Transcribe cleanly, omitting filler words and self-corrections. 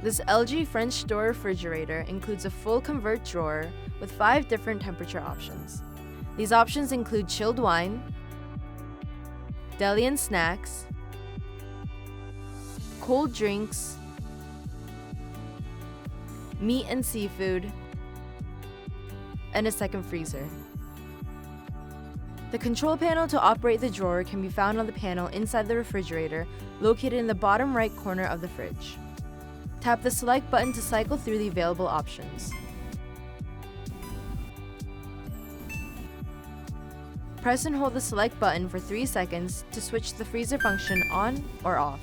This LG French door refrigerator includes a full convert drawer with 5 different temperature options. These options include chilled wine, deli and snacks, cold drinks, meat and seafood, and a second freezer. The control panel to operate the drawer can be found on the panel inside the refrigerator, located in the bottom right corner of the fridge. Tap the select button to cycle through the available options. Press and hold the select button for 3 seconds to switch the freezer function on or off.